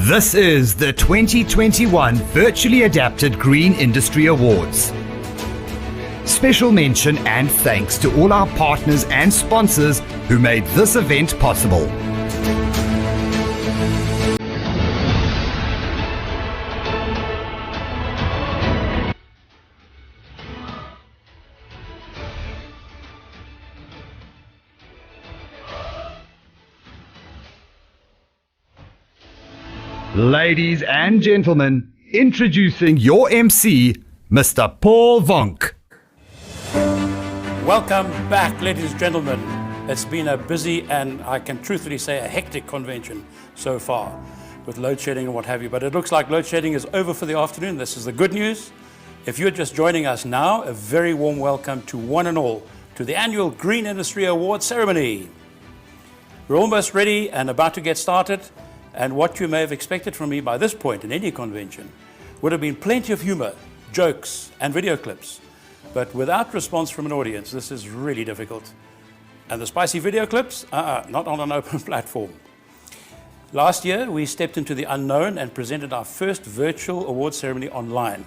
This is the 2021 Virtually Adapted Green Industry Awards. Special mention and thanks to all our partners and sponsors who made this event possible. Ladies and gentlemen, introducing your MC, Mr. Paul Vonk. Welcome back, ladies and gentlemen. It's been a busy and I can truthfully say a hectic convention so far with load shedding and what have you. But it looks like load shedding is over for the afternoon. This is the good news. If you're just joining us now, a very warm welcome to one and all to the annual Green Industry Awards ceremony. We're almost ready and about to get started. And what you may have expected from me by this point in any convention would have been plenty of humor, jokes, and video clips. But without response from an audience, this is really difficult. And the spicy video clips? Not on an open platform. Last year, we stepped into the unknown and presented our first virtual award ceremony online.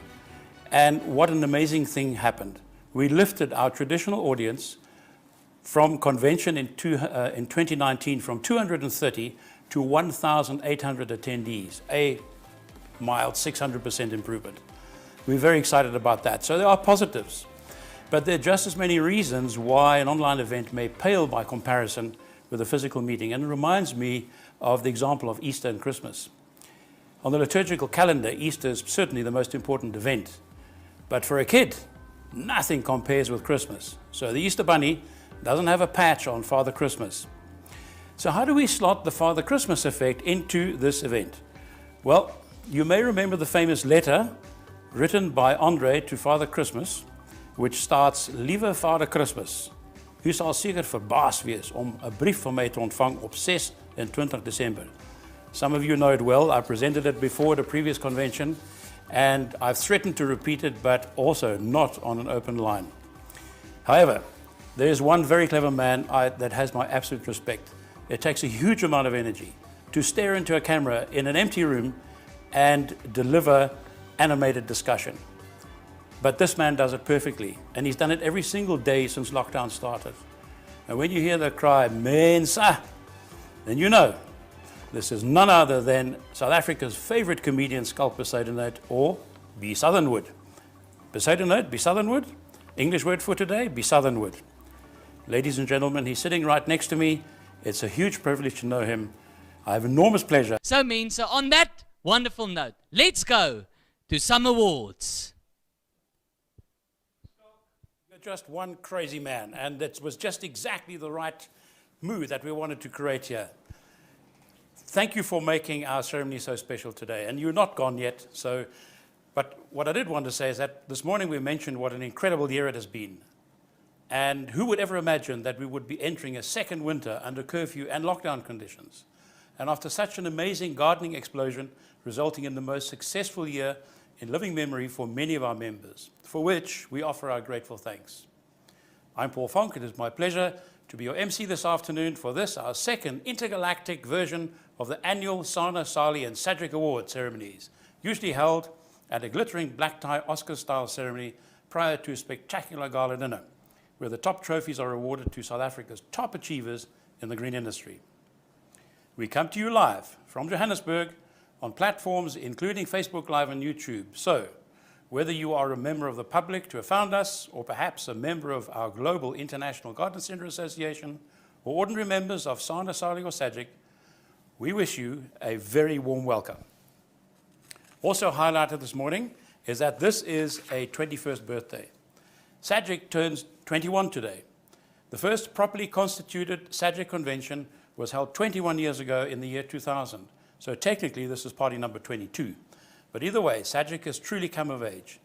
And what an amazing thing happened. We lifted our traditional audience from convention in 2019 from 230 to 1,800 attendees, a mild 600% improvement. We're very excited about that. So there are positives, but there are just as many reasons why an online event may pale by comparison with a physical meeting. And it reminds me of the example of Easter and Christmas. On the liturgical calendar, Easter is certainly the most important event. But for a kid, nothing compares with Christmas. So the Easter Bunny doesn't have a patch on Father Christmas. So how do we slot the Father Christmas effect into this event? Well, you may remember the famous letter written by Andre to Father Christmas, which starts, Liewe Vader Christmas, u sal seker verbaas wees om 'n brief van my te ontvang op 26 December. Some of you know it well. I presented it before at a previous convention, and I've threatened to repeat it, but also not on an open line. However, there is one very clever man that has my absolute respect. It takes a huge amount of energy to stare into a camera in an empty room and deliver animated discussion. But this man does it perfectly, and he's done it every single day since lockdown started. And when you hear the cry, Mensa, then you know this is none other than South Africa's favorite comedian, Schalk Bezuidenhout, or Bezuidenhout. Bezuidenhout, Bezuidenhout, English word for today, Bezuidenhout. Ladies and gentlemen, he's sitting right next to me. It's a huge privilege to know him. I have enormous pleasure. So on that wonderful note, let's go to some awards. You're just one crazy man, and it was just exactly the right mood that we wanted to create here. Thank you for making our ceremony so special today. And you're not gone yet, but what I did want to say is that this morning we mentioned what an incredible year it has been. And who would ever imagine that we would be entering a second winter under curfew and lockdown conditions? And after such an amazing gardening explosion, resulting in the most successful year in living memory for many of our members, for which we offer our grateful thanks. I'm Paul Vonk. It is my pleasure to be your MC this afternoon for this, our second intergalactic version of the annual SANA, SALI and SAGIC Award ceremonies, usually held at a glittering black tie Oscar-style ceremony prior to a spectacular gala dinner, where the top trophies are awarded to South Africa's top achievers in the green industry. We come to you live from Johannesburg on platforms including Facebook Live and YouTube. So, whether you are a member of the public to have found us, or perhaps a member of our global International Garden Center Association, or ordinary members of SANA, SALI or SAGIC, we wish you a very warm welcome. Also highlighted this morning is that this is a 21st birthday. SAGIC turns 21 today. The first properly constituted SAGIC convention was held 21 years ago in the year 2000. So technically this is party number 22. But either way, SAGIC has truly come of age.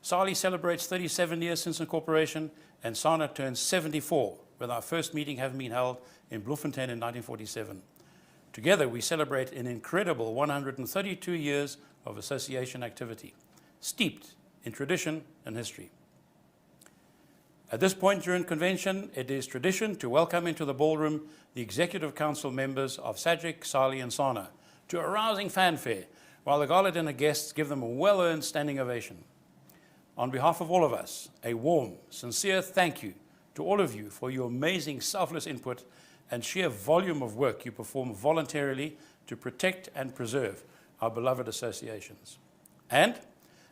SALI celebrates 37 years since incorporation, and SANA turns 74, with our first meeting having been held in Bloemfontein in 1947. Together we celebrate an incredible 132 years of association activity, steeped in tradition and history. At this point during convention, it is tradition to welcome into the ballroom the Executive Council members of SAGIC, SALI and SANA to a rousing fanfare, while the gala dinner guests give them a well-earned standing ovation. On behalf of all of us, a warm, sincere thank you to all of you for your amazing selfless input and sheer volume of work you perform voluntarily to protect and preserve our beloved associations. And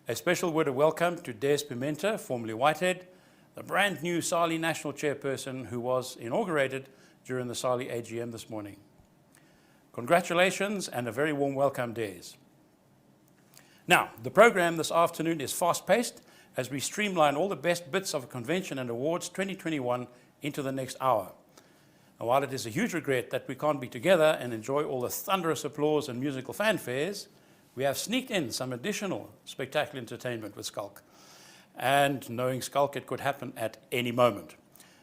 a special word of welcome to Des Pimenta, formerly Whitehead, the brand new SALI National Chairperson who was inaugurated during the SALI AGM this morning. Congratulations and a very warm welcome, Des. Now, the program this afternoon is fast-paced as we streamline all the best bits of Convention and Awards 2021 into the next hour. And while it is a huge regret that we can't be together and enjoy all the thunderous applause and musical fanfares, we have sneaked in some additional spectacular entertainment with Schalk. And knowing Schalk, it could happen at any moment.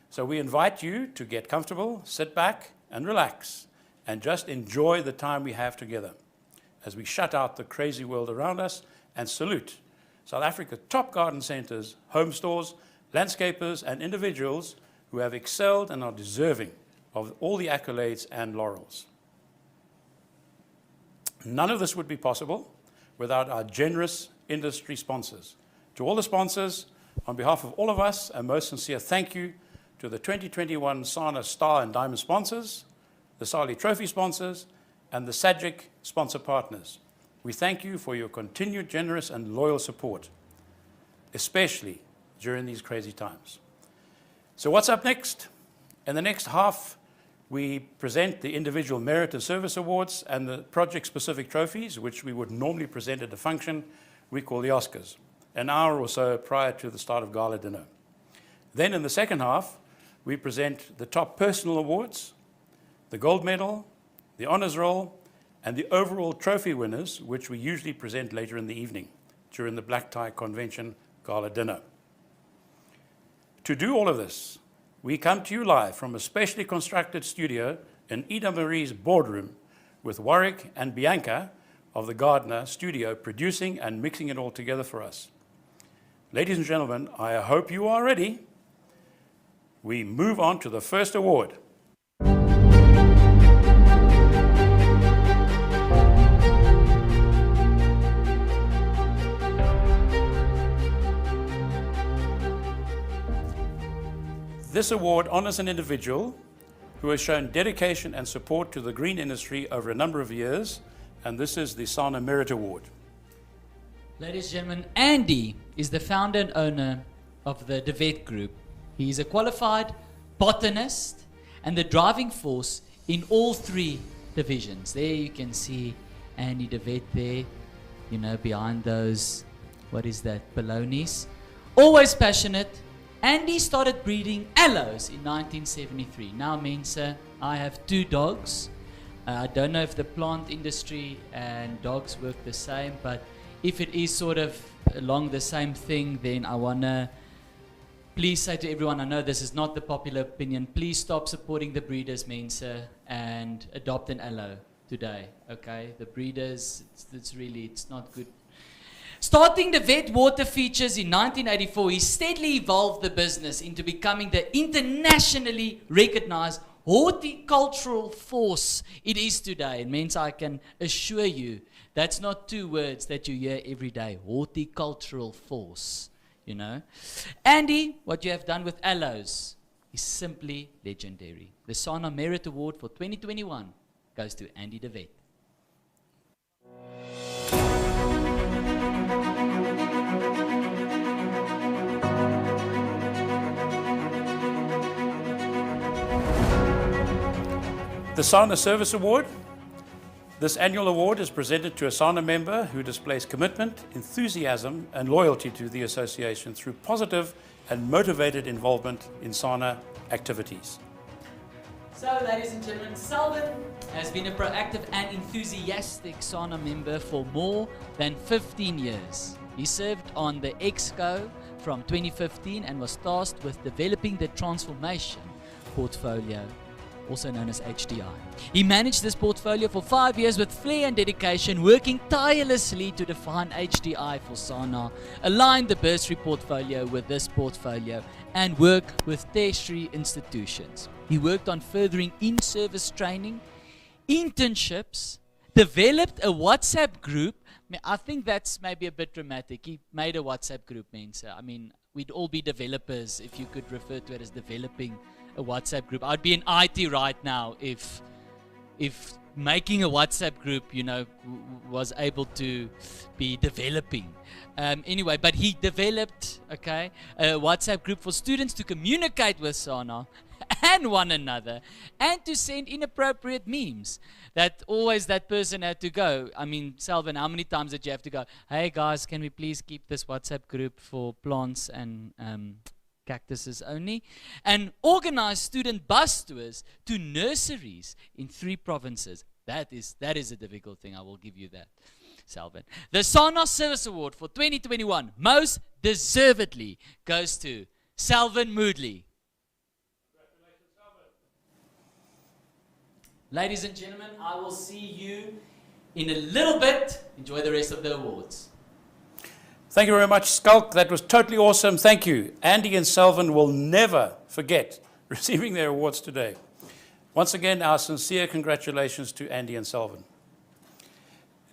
So we invite you to get comfortable, sit back and relax, and just enjoy the time we have together as we shut out the crazy world around us and salute South Africa's top garden centres, home stores, landscapers and individuals who have excelled and are deserving of all the accolades and laurels. None of this would be possible without our generous industry sponsors. To all the sponsors, on behalf of all of us, a most sincere thank you to the 2021 SANA Star and Diamond sponsors, the SALI Trophy sponsors, and the SAGIC sponsor partners. We thank you for your continued generous and loyal support, especially during these crazy times. So what's up next? In the next half, we present the individual merit and service awards and the project-specific trophies, which we would normally present at a function we call the Oscars, an hour or so prior to the start of gala dinner. Then in the second half, we present the top personal awards, the gold medal, the honors roll, and the overall trophy winners, which we usually present later in the evening during the Black Tie Convention gala dinner. To do all of this, we come to you live from a specially constructed studio in Ida Marie's boardroom with Warwick and Bianca of the Gardner studio producing and mixing it all together for us. Ladies and gentlemen, I hope you are ready. We move on to the first award. This award honors an individual who has shown dedication and support to the green industry over a number of years, and this is the SANA Merit Award. Ladies and gentlemen, Andy is the founder and owner of the De Wet Group. He is a qualified botanist and the driving force in all three divisions. There you can see Andy De Wet there, you know, behind those, what is that, balonies. Always passionate. Andy started breeding aloes in 1973. Now, Mensa, I have 2 dogs. I don't know if the plant industry and dogs work the same, but if it is sort of along the same thing, then I want to please say to everyone, I know this is not the popular opinion, please stop supporting the breeders, Mensa, and adopt an aloe today, okay? The breeders, it's not good. Starting the wet water features in 1984, he steadily evolved the business into becoming the internationally recognized horticultural force it is today. It means I can assure you that's not 2 words that you hear every day. Horticultural force, you know. Andy, what you have done with aloes is simply legendary. The SANA Merit Award for 2021 goes to Andy De Wet. The SANA Service Award. This annual award is presented to a SANA member who displays commitment, enthusiasm and loyalty to the association through positive and motivated involvement in SANA activities. So, ladies and gentlemen, Selvin has been a proactive and enthusiastic SANA member for more than 15 years. He served on the EXCO from 2015 and was tasked with developing the transformation portfolio, also known as HDI. He managed this portfolio for 5 years with flair and dedication, working tirelessly to define HDI for SANA, align the bursary portfolio with this portfolio, and work with tertiary institutions. He worked on furthering in-service training, internships, developed a WhatsApp group. I think that's maybe a bit dramatic. He made a WhatsApp group, Mensa. I mean, we'd all be developers if you could refer to it as developing a WhatsApp group. I'd be in IT right now if making a WhatsApp group, you know, was able to be developing. Anyway, but he developed, okay, a WhatsApp group for students to communicate with SANA and one another and to send inappropriate memes. That always that person had to go. I mean, Selvin, how many times did you have to go, hey guys, can we please keep this WhatsApp group for plants and cactuses only? And organize student bus tours to nurseries in 3 provinces. That is a difficult thing, I will give you that, Selvin. The SANA Service Award for 2021 most deservedly goes to Selvin Moodley. Ladies and gentlemen, I will see you in a little bit. Enjoy the rest of the awards. Thank you very much, Schalk. That was totally awesome. Thank you. Andy and Selvin will never forget receiving their awards today. Once again, our sincere congratulations to Andy and Selvin.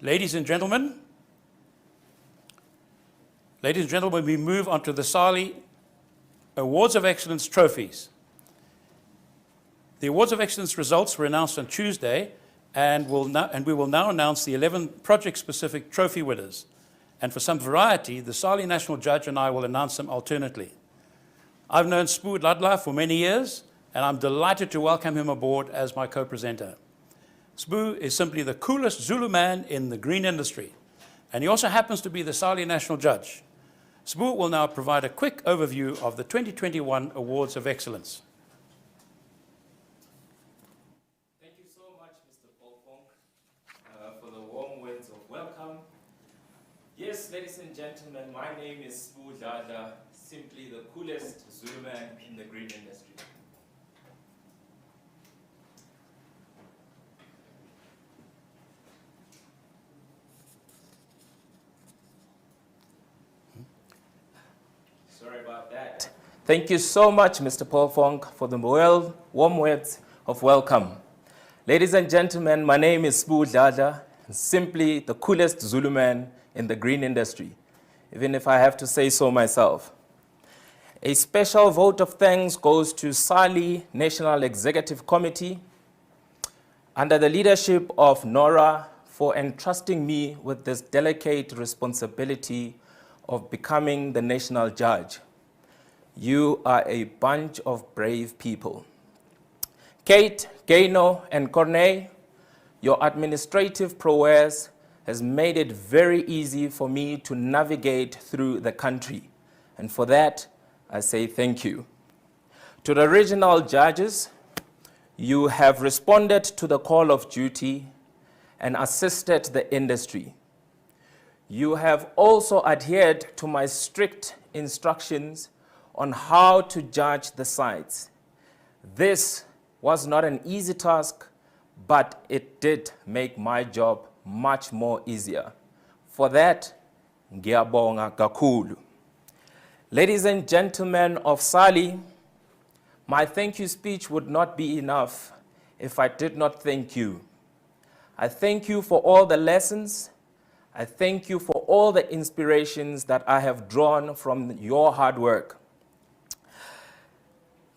Ladies and gentlemen, we move on to the SALI Awards of Excellence trophies. The Awards of Excellence results were announced on Tuesday, and we will now announce the 11 project-specific trophy winners. And for some variety, the SALI National Judge and I will announce them alternately. I've known Dladla for many years, and I'm delighted to welcome him aboard as my co-presenter. Sbu is simply the coolest Zulu man in the green industry, and he also happens to be the SALI National Judge. Sbu will now provide a quick overview of the 2021 Awards of Excellence. Thank you so much, Mr. Vonk, for the warm words of welcome. Yes, ladies and gentlemen, my name is Dladla, simply the coolest Zulu man in the green industry. Sorry about that. Thank you so much, Mr. Vonk, for the warm words of welcome. Ladies and gentlemen, my name is Dladla, simply the coolest Zulu man in the green industry, even if I have to say so myself. A special vote of thanks goes to SALI National Executive Committee under the leadership of Nora for entrusting me with this delicate responsibility of becoming the national judge. You are a bunch of brave people. Kate, Gaino, and Corneille, your administrative prowess has made it very easy for me to navigate through the country. And for that, I say thank you. To the regional judges, you have responded to the call of duty and assisted the industry. You have also adhered to my strict instructions on how to judge the sites. This was not an easy task, but it did make my job much more easier. For that, ngiyabonga kakhulu. Ladies and gentlemen of SALI, my thank you speech would not be enough if I did not thank you. I thank you for all the lessons. I thank you for all the inspirations that I have drawn from your hard work.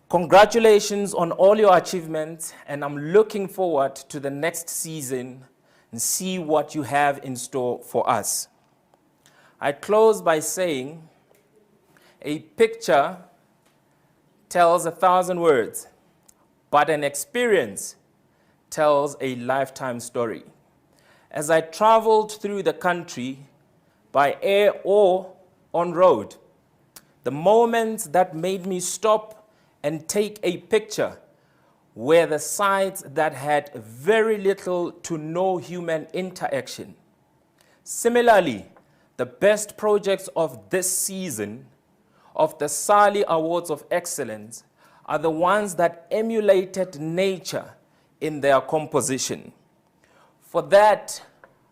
Congratulations on all your achievements, and I'm looking forward to the next season and see what you have in store for us. I close by saying, a picture tells 1,000 words, but an experience tells a lifetime story. As I traveled through the country by air or on road, the moments that made me stop and take a picture were the sites that had very little to no human interaction. Similarly, the best projects of this season of the SALI Awards of Excellence are the ones that emulated nature in their composition. For that,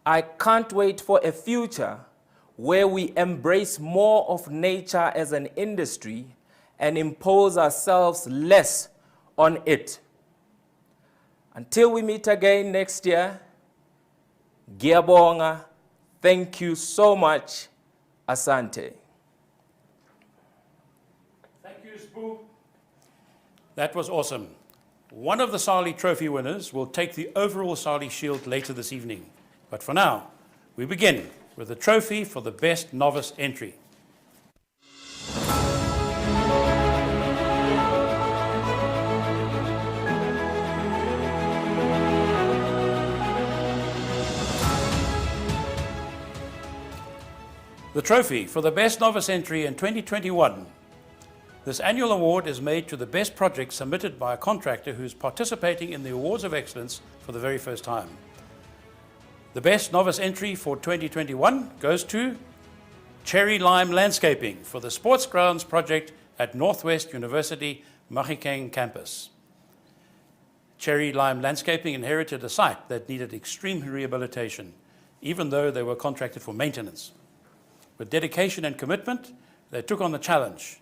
I can't wait for a future where we embrace more of nature as an industry and impose ourselves less on it. Until we meet again next year, Giyabonga. Thank you so much. Asante. Thank you, Spoo. That was awesome. One of the SALI trophy winners will take the overall SALI shield later this evening. But for now, we begin with the trophy for the best novice entry. The trophy for the best novice entry in 2021. This annual award is made to the best project submitted by a contractor who is participating in the Awards of Excellence for the very first time. The best novice entry for 2021 goes to Cherry Lime Landscaping for the Sports Grounds project at Northwest University Mahikeng campus. Cherry Lime Landscaping inherited a site that needed extreme rehabilitation, even though they were contracted for maintenance. With dedication and commitment, they took on the challenge.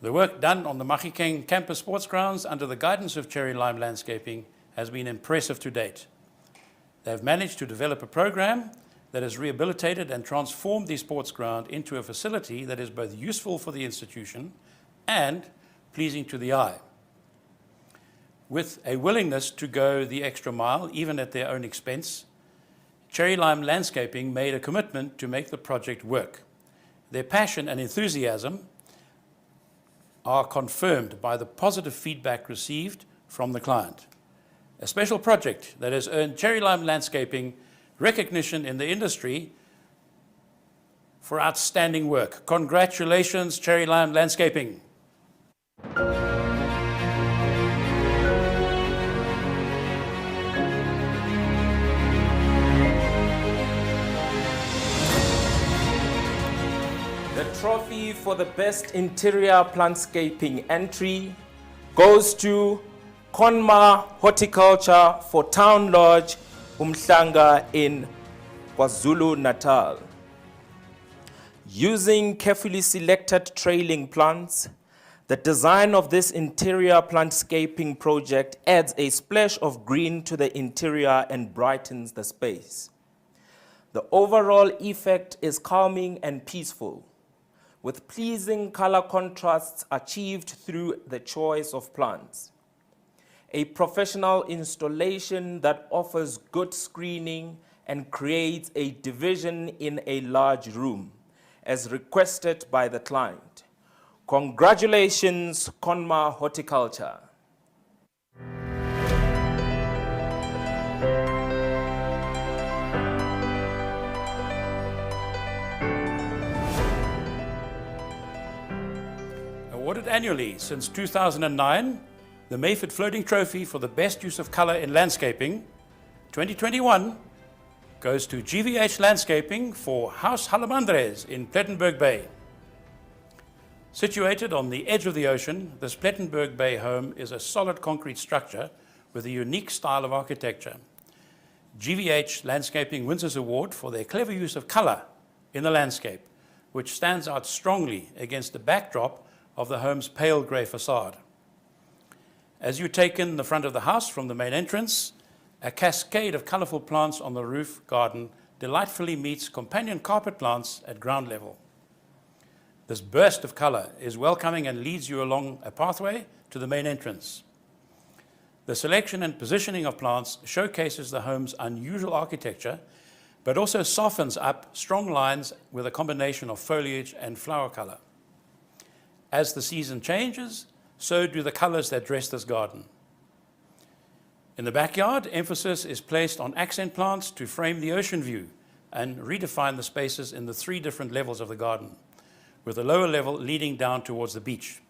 The work done on the Mahikeng campus sports grounds under the guidance of Cherry Lime Landscaping has been impressive to date. They have managed to develop a program that has rehabilitated and transformed the sports ground into a facility that is both useful for the institution and pleasing to the eye. With a willingness to go the extra mile, even at their own expense, Cherry Lime Landscaping made a commitment to make the project work. Their passion and enthusiasm are confirmed by the positive feedback received from the client. A special project that has earned Cherry Lime Landscaping recognition in the industry for outstanding work. Congratulations, Cherry Lime Landscaping. The trophy for the best interior plantscaping entry goes to Conma Horticulture for Town Lodge, Umhlanga in KwaZulu-Natal. Using carefully selected trailing plants, the design of this interior plantscaping project adds a splash of green to the interior and brightens the space. The overall effect is calming and peaceful, with pleasing color contrasts achieved through the choice of plants. A professional installation that offers good screening and creates a division in a large room, as requested by the client. Congratulations, Conma Horticulture. Awarded annually since 2009, the Mayford Floating Trophy for the best use of color in landscaping 2021 goes to GVH Landscaping for House Halamandres in Plettenberg Bay. Situated on the edge of the ocean, this Plettenberg Bay home is a solid concrete structure with a unique style of architecture. GVH Landscaping wins this award for their clever use of color in the landscape, which stands out strongly against the backdrop of the home's pale grey facade. As you take in the front of the house from the main entrance, a cascade of colorful plants on the roof garden delightfully meets companion carpet plants at ground level. This burst of color is welcoming and leads you along a pathway to the main entrance. The selection and positioning of plants showcases the home's unusual architecture, but also softens up strong lines with a combination of foliage and flower color. As the season changes, so do the colors that dress this garden. In the backyard, emphasis is placed on accent plants to frame the ocean view and redefine the spaces in the 3 different levels of the garden, with the lower level leading down towards the beach.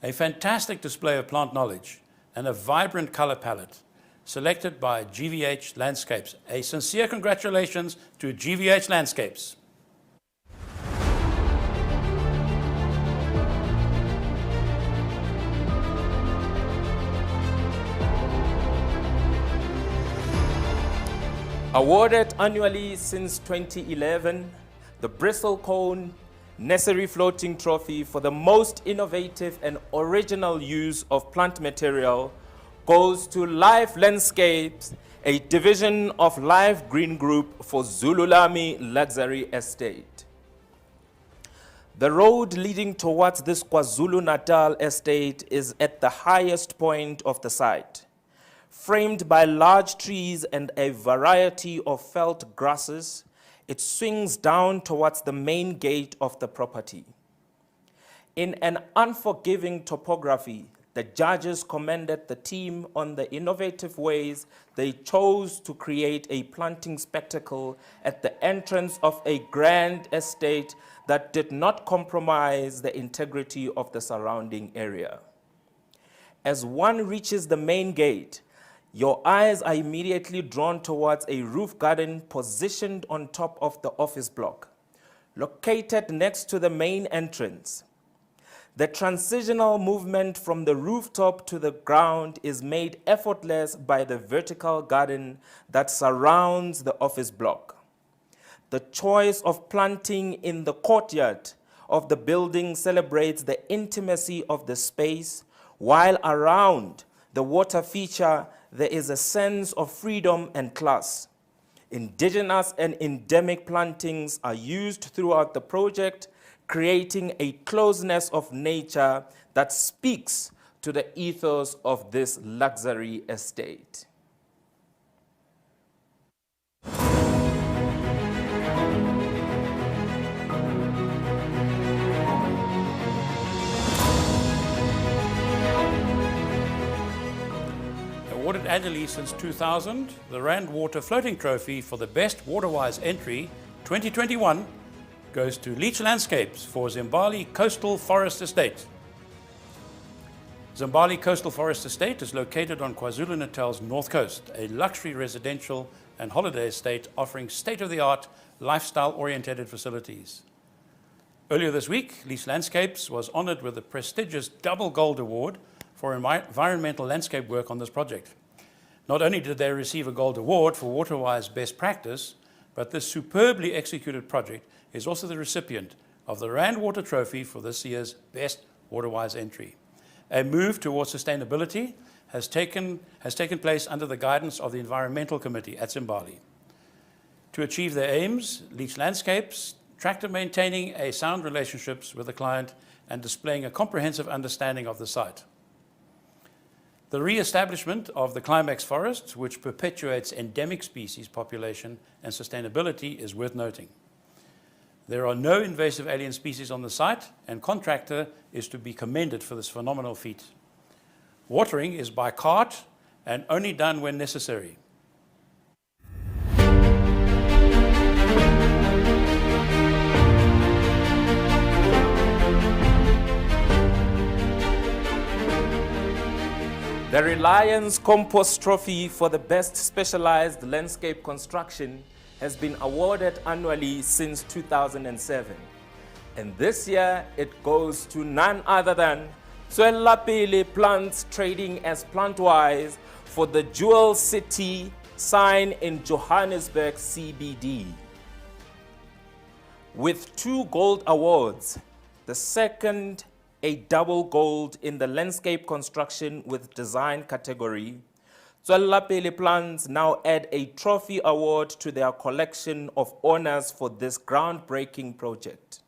A fantastic display of plant knowledge and a vibrant color palette selected by GVH Landscapes. A sincere congratulations to GVH Landscapes. Awarded annually since 2011, the Bristlecone Nursery Floating Trophy for the most innovative and original use of plant material goes to Life Landscapes a division of Live Green Group for Zululami Luxury Estate. The road leading towards this KwaZulu-Natal estate is at the highest point of the site, framed by large trees and a variety of felt grasses. It swings down towards the main gate of the property. In an unforgiving topography, the judges commended the team on the innovative ways they chose to create a planting spectacle at the entrance of a grand estate that did not compromise the integrity of the surrounding area. As one reaches the main gate, your eyes are immediately drawn towards a roof garden positioned on top of the office block, located next to the main entrance. The transitional movement from the rooftop to the ground is made effortless by the vertical garden that surrounds the office block. The choice of planting in the courtyard of the building celebrates the intimacy of the space, while around the water feature there is a sense of freedom and class. Indigenous and endemic plantings are used throughout the project, creating a closeness of nature that speaks to the ethos of this luxury estate. Awarded annually since 2000, the Rand Water Floating Trophy for the Best Waterwise Entry 2021 goes to Leach Landscapes for Zimbali Coastal Forest Estate. Zimbali Coastal Forest Estate is located on KwaZulu-Natal's north coast, a luxury residential and holiday estate offering state-of-the-art, lifestyle-oriented facilities. Earlier this week, Leach Landscapes was honored with the prestigious Double Gold Award for environmental landscape work on this project. Not only did they receive a gold award for waterwise best practice, but this superbly executed project is also the recipient of the Rand Water Trophy for this year's Best Waterwise Entry. A move towards sustainability has taken place under the guidance of the Environmental Committee at Zimbali. To achieve their aims, Leach Landscapes tracked maintaining a sound relationships with the client and displaying a comprehensive understanding of the site. The re-establishment of the climax forest, which perpetuates endemic species population and sustainability, is worth noting. There are no invasive alien species on the site, and contractor is to be commended for this phenomenal feat. Watering is by cart and only done when necessary. The Reliance Compost Trophy for the Best Specialized Landscape Construction has been awarded annually since 2007. And this year, it goes to none other than Tswelapele Plants Trading as Plantwise for the Jewel City sign in Johannesburg CBD. With 2 gold awards, the second a double gold in the landscape construction with design category, Tswelapele Plants now add a trophy award to their collection of honors for this groundbreaking project.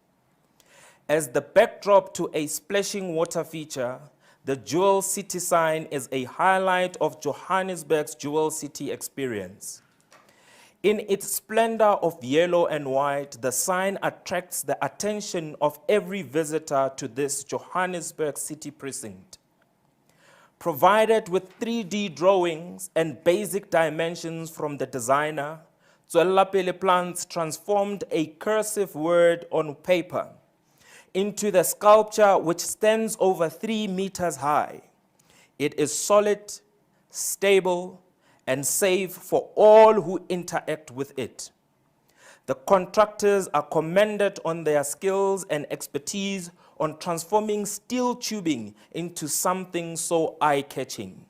As the backdrop to a splashing water feature, the Jewel City sign is a highlight of Johannesburg's Jewel City experience. In its splendor of yellow and white, the sign attracts the attention of every visitor to this Johannesburg city precinct. Provided with 3D drawings and basic dimensions from the designer, Tswelapele Plants transformed a cursive word on paper into the sculpture which stands over 3 meters high. It is solid, stable, and safe for all who interact with it. The contractors are commended on their skills and expertise on transforming steel tubing into something so eye-catching.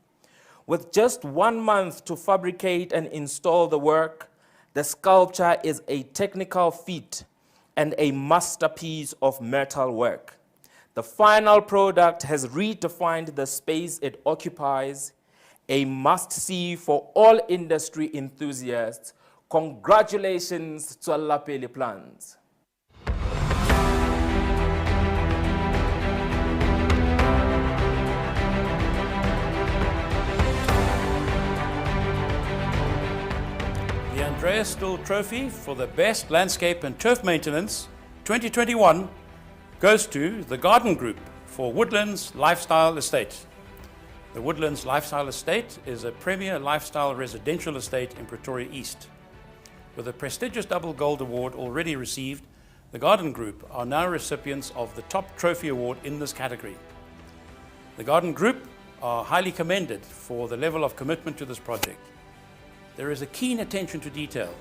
With just 1 month to fabricate and install the work, the sculpture is a technical feat and a masterpiece of metal work. The final product has redefined the space it occupies, a must-see for all industry enthusiasts. Congratulations to Lapeli Plans. The Andreas Still Trophy for the Best Landscape and Turf Maintenance 2021 goes to the Garden Group for Woodlands Lifestyle Estate. The Woodlands Lifestyle Estate is a premier lifestyle residential estate in Pretoria East. With a prestigious double gold award already received, the Garden Group are now recipients of the top trophy award in this category. The Garden Group are highly commended for the level of commitment to this project. There is a keen attention to detail.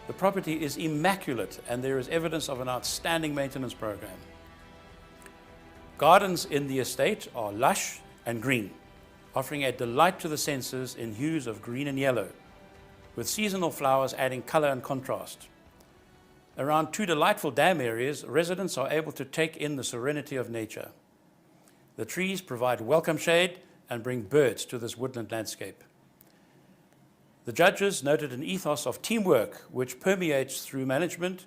The property is immaculate and there is evidence of an outstanding maintenance program. Gardens in the estate are lush and green, offering a delight to the senses in hues of green and yellow, with seasonal flowers adding color and contrast. Around two delightful dam areas, residents are able to take in the serenity of nature. The trees provide welcome shade and bring birds to this woodland landscape. The judges noted an ethos of teamwork which permeates through management,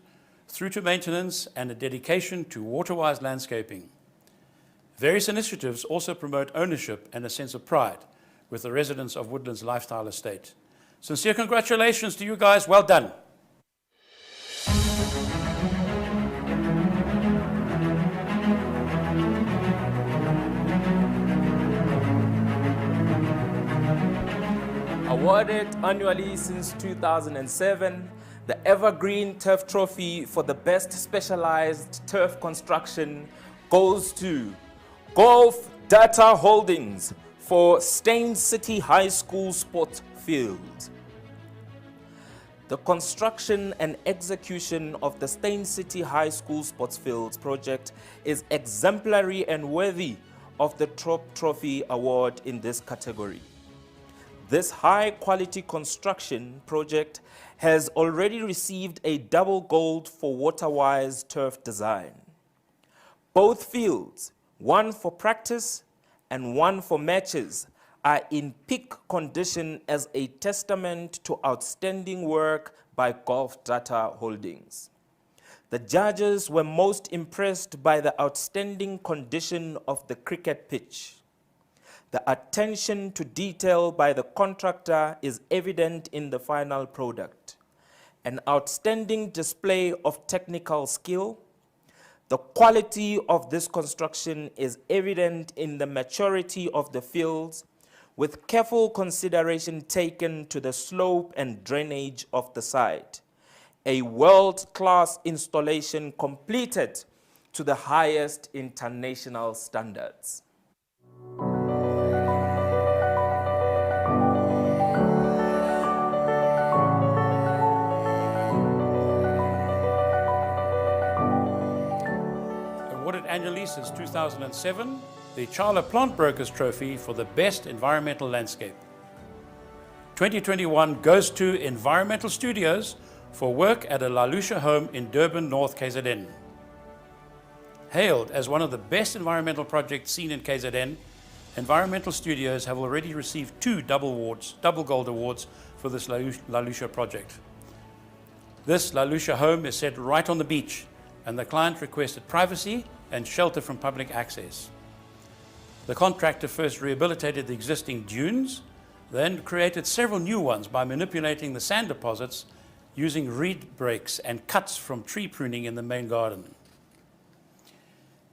through to maintenance, and a dedication to water-wise landscaping. Various initiatives also promote ownership and a sense of pride with the residents of Woodlands Lifestyle Estate. Sincere congratulations to you guys, well done. Awarded annually since 2007, the Evergreen Turf Trophy for the best specialized turf construction goes to Golf Data Holdings for Steyn City High School Sports Field. The construction and execution of the Steyn City High School Sports Fields project is exemplary and worthy of the top trophy award in this category. This high-quality construction project has already received a double gold for water-wise turf design. Both fields, one for practice and one for matches, are in peak condition as a testament to outstanding work by Golf Data Holdings. The judges were most impressed by the outstanding condition of the cricket pitch. The attention to detail by the contractor is evident in the final product. An outstanding display of technical skill. The quality of this construction is evident in the maturity of the fields, with careful consideration taken to the slope and drainage of the site. A world-class installation completed to the highest international standards. Awarded annually since 2007, the Charla Plant Brokers Trophy for the Best Environmental Landscape. 2021 goes to Environmental Studios for work at a La Lucia home in Durban, North KZN. Hailed as one of the best environmental projects seen in KZN, Environmental Studios have already received two double gold awards for this La Lucia project. This La Lucia home is set right on the beach, and the client requested privacy and shelter from public access. The contractor first rehabilitated the existing dunes, then created several new ones by manipulating the sand deposits using reed breaks and cuts from tree pruning in the main garden.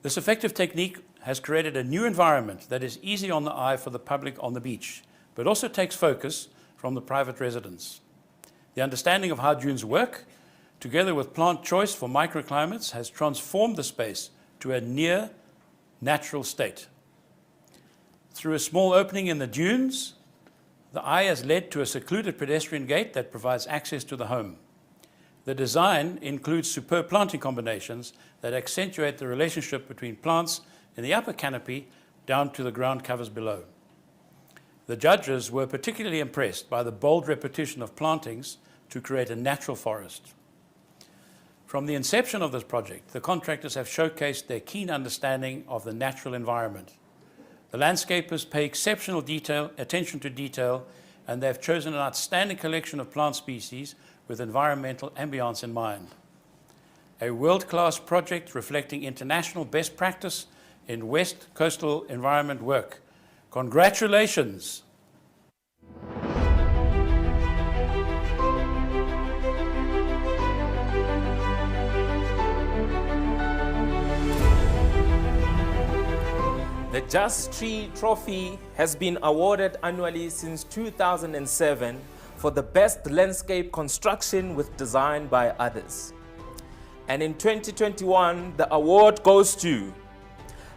This effective technique has created a new environment that is easy on the eye for the public on the beach, but also takes focus from the private residents. The understanding of how dunes work, together with plant choice for microclimates, has transformed the space to a near natural state. Through a small opening in the dunes, the eye has led to a secluded pedestrian gate that provides access to the home. The design includes superb planting combinations that accentuate the relationship between plants in the upper canopy down to the ground covers below. The judges were particularly impressed by the bold repetition of plantings to create a natural forest. From the inception of this project, the contractors have showcased their keen understanding of the natural environment. The landscapers pay exceptional attention to detail, and they've chosen an outstanding collection of plant species with environmental ambience in mind. A world-class project reflecting international best practice in West Coastal environment work. Congratulations. The Just Tree Trophy has been awarded annually since 2007 for the best landscape construction with design by others. And in 2021, the award goes to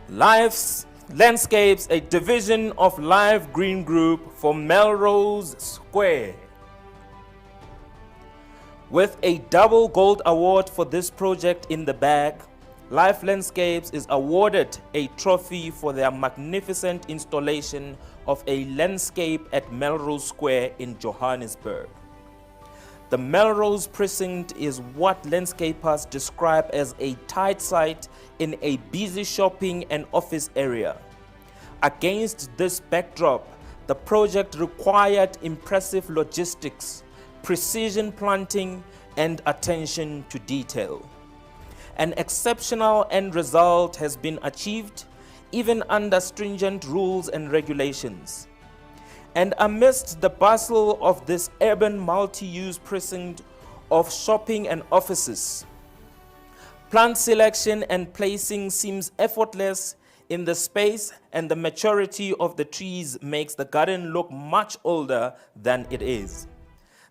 Life's Landscapes, a division of Live Green Group for Melrose Square. With a double gold award for this project in the bag, Life Landscapes is awarded a trophy for their magnificent installation of a landscape at Melrose Square in Johannesburg. The Melrose precinct is what landscapers describe as a tight site in a busy shopping and office area. Against this backdrop, the project required impressive logistics, precision planting, and attention to detail. An exceptional end result has been achieved, even under stringent rules and regulations. And amidst the bustle of this urban multi-use precinct of shopping and offices, plant selection and placing seems effortless in the space, and the maturity of the trees makes the garden look much older than it is.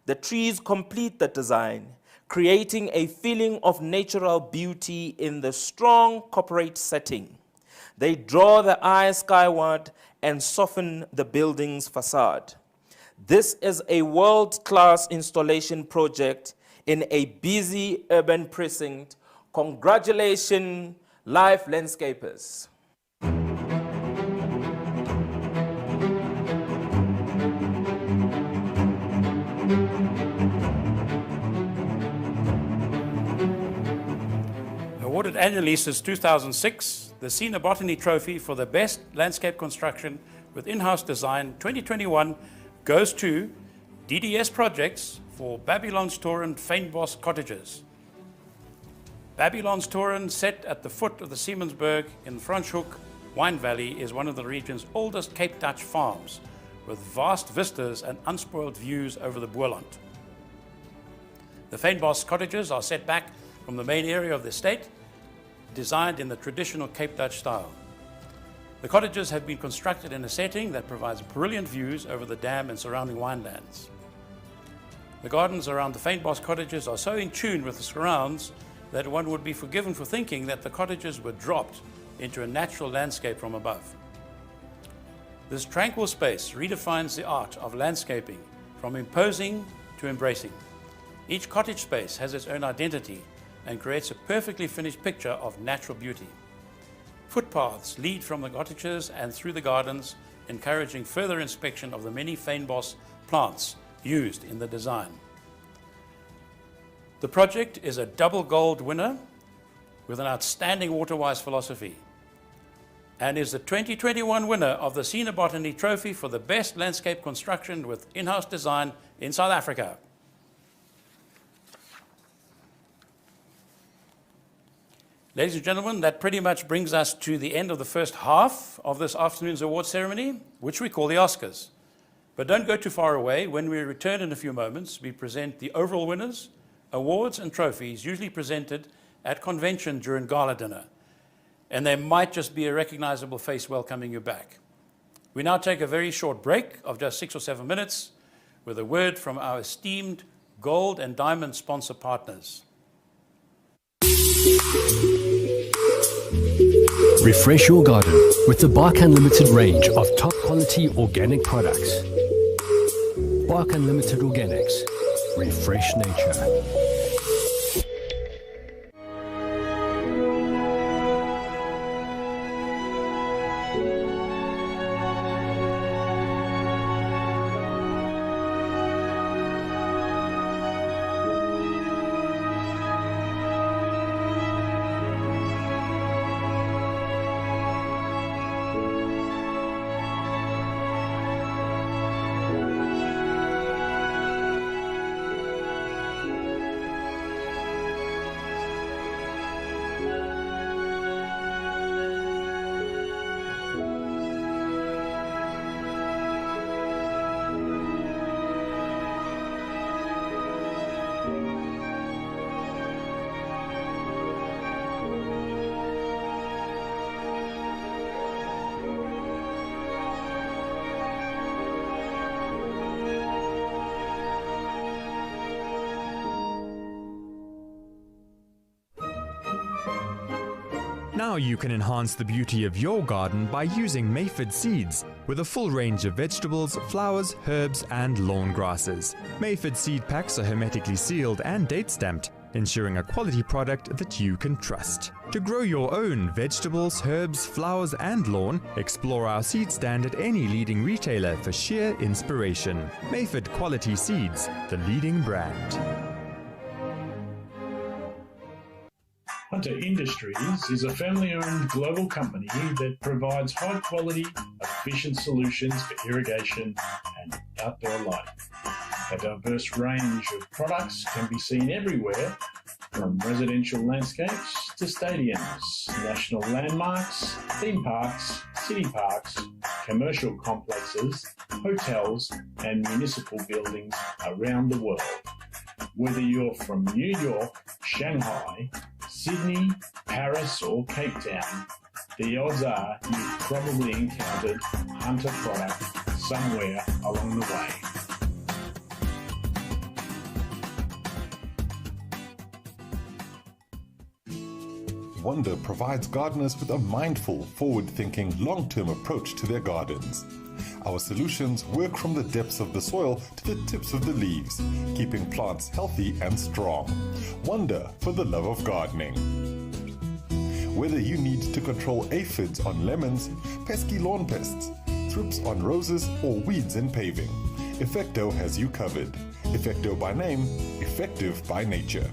The trees complete the design, creating a feeling of natural beauty in the strong corporate setting. They draw the eye skyward and soften the building's facade. This is a world-class installation project in a busy urban precinct. Congratulations, Life Landscapers. Awarded annually since 2006, the Senior Botany Trophy for the Best Landscape Construction with In-House Design 2021 goes to DDS Projects for Babylon's Toren Fynbos Cottages. Babylon's Toren, set at the foot of the Siemensberg in Franschhoek Wine Valley, is one of the region's oldest Cape Dutch farms, with vast vistas and unspoiled views over the Boerland. The Fynbos Cottages are set back from the main area of the estate, designed in the traditional Cape Dutch style. The cottages have been constructed in a setting that provides brilliant views over the dam and surrounding winelands. The gardens around the Fynbos cottages are so in tune with the surrounds that one would be forgiven for thinking that the cottages were dropped into a natural landscape from above. This tranquil space redefines the art of landscaping, from imposing to embracing. Each cottage space has its own identity and creates a perfectly finished picture of natural beauty. Footpaths lead from the cottages and through the gardens, encouraging further inspection of the many Fynbos plants used in the design. The project is a double gold winner with an outstanding water-wise philosophy, and is the 2021 winner of the Senior Botany Trophy for the Best Landscape Construction with In-House Design in South Africa. Ladies and gentlemen, that pretty much brings us to the end of the first half of this afternoon's award ceremony, which we call the Oscars. But don't go too far away. When we return in a few moments, we present the overall winners, awards and trophies usually presented at convention during gala dinner. And there might just be a recognizable face welcoming you back. We now take a very short break of just 6 or 7 minutes with a word from our esteemed gold and diamond sponsor partners. Refresh your garden with the Bark Unlimited range of top quality organic products. Bark Unlimited Organics. Refresh nature. Now you can enhance the beauty of your garden by using Mayford seeds with a full range of vegetables, flowers, herbs and lawn grasses. Mayford seed packs are hermetically sealed and date stamped, ensuring a quality product that you can trust. To grow your own vegetables, herbs, flowers and lawn, explore our seed stand at any leading retailer for sheer inspiration. Mayford Quality Seeds, the leading brand. Hunter Industries is a family-owned global company that provides high-quality, efficient solutions for irrigation and outdoor lighting. A diverse range of products can be seen everywhere, from residential landscapes to stadiums, national landmarks, theme parks, city parks, commercial complexes, hotels, and municipal buildings around the world. Whether you're from New York, Shanghai, Sydney, Paris, or Cape Town, the odds are you've probably encountered Hunter product somewhere along the way. Wonder provides gardeners with a mindful, forward-thinking, long-term approach to their gardens. Our solutions work from the depths of the soil to the tips of the leaves, keeping plants healthy and strong. Wonder for the love of gardening. Whether you need to control aphids on lemons, pesky lawn pests, thrips on roses, or weeds in paving, Effecto has you covered. Effecto by name, effective by nature.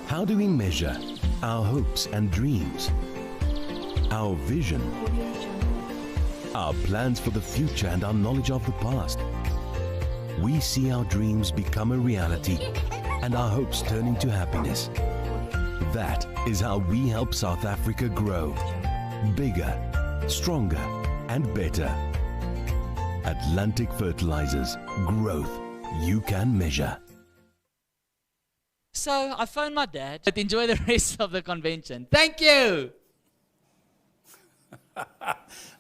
How do we measure our hopes and dreams, our vision, our plans for the future and our knowledge of the past? We see our dreams become a reality and our hopes turn into happiness. That is how we help South Africa grow. Bigger, stronger and better. Atlantic Fertilizers. Growth you can measure. So I phoned my dad. But enjoy the rest of the convention. Thank you.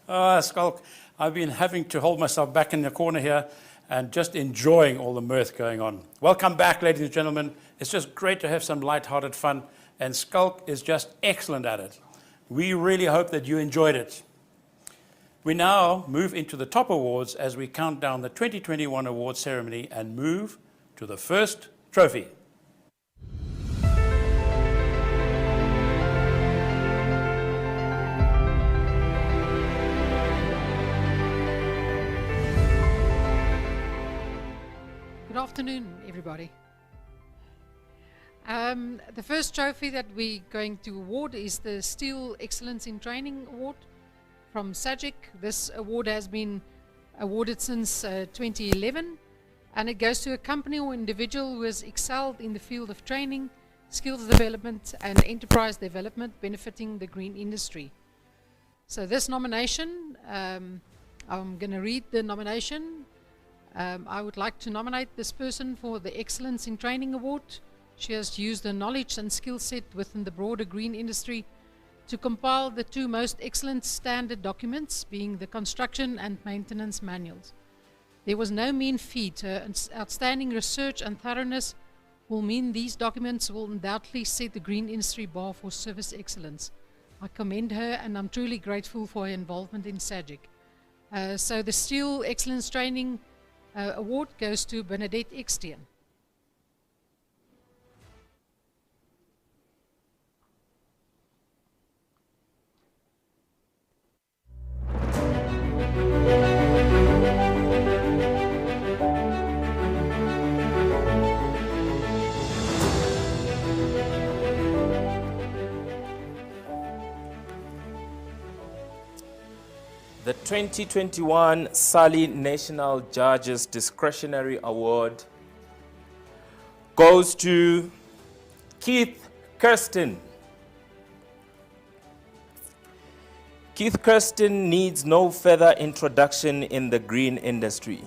Schalk, I've been having to hold myself back in the corner here and just enjoying all the mirth going on. Welcome back, ladies and gentlemen. It's just great to have some light-hearted fun, and Schalk is just excellent at it. We really hope that you enjoyed it. We now move into the top awards as we count down the 2021 award ceremony and move to the first trophy. Good afternoon, everybody. The first trophy that we're going to award is the Steel Excellence in Training Award from SAGIC. This award has been awarded since 2011, and it goes to a company or individual who has excelled in the field of training, skills development and enterprise development benefiting the green industry. So this nomination, I'm going to read the nomination. I would like to nominate this person for the Excellence in Training Award. She has used her knowledge and skill set within the broader green industry to compile the two most excellent standard documents, being the construction and maintenance manuals. There was no mean feat. Her outstanding research and thoroughness will mean these documents will undoubtedly set the green industry bar for service excellence. I commend her, and I'm truly grateful for her involvement in SAGIC. So the Steel Excellence Training Award goes to Bernadette Ekstein. The 2021 SALI National Judges Discretionary Award goes to Keith Kirsten. Keith Kirsten needs no further introduction in the green industry,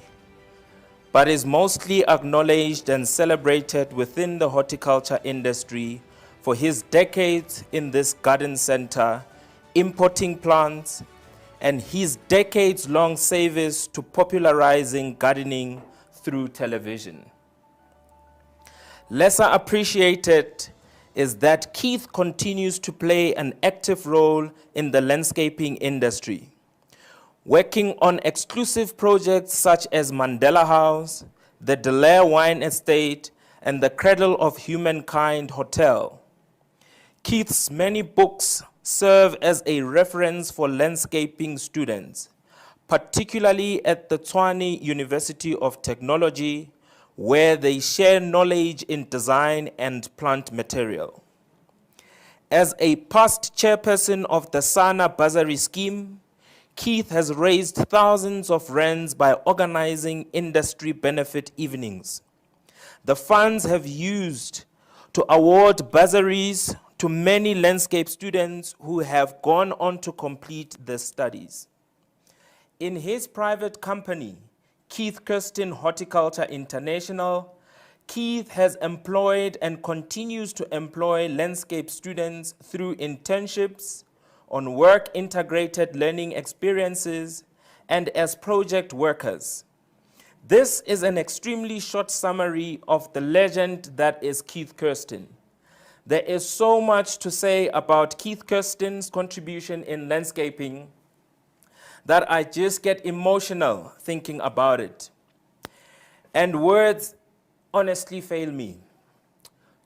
but is mostly acknowledged and celebrated within the horticulture industry for his decades in this garden center, importing plants, and his decades-long service to popularizing gardening through television. Lesser appreciated is that Keith continues to play an active role in the landscaping industry, working on exclusive projects such as Mandela House, the Dladla Wine Estate, and the Cradle of Humankind Hotel. Keith's many books serve as a reference for landscaping students, particularly at the Tshwane University of Technology, where they share knowledge in design and plant material. As a past chairperson of the SANA Bursary Scheme, Keith has raised thousands of rands by organizing industry benefit evenings. The funds have used to award bursaries to many landscape students who have gone on to complete their studies. In his private company, Keith Kirsten Horticulture International, Keith has employed and continues to employ landscape students through internships, on work-integrated learning experiences, and as project workers. This is an extremely short summary of the legend that is Keith Kirsten. There is so much to say about Keith Kirsten's contribution in landscaping that I just get emotional thinking about it. And words honestly fail me.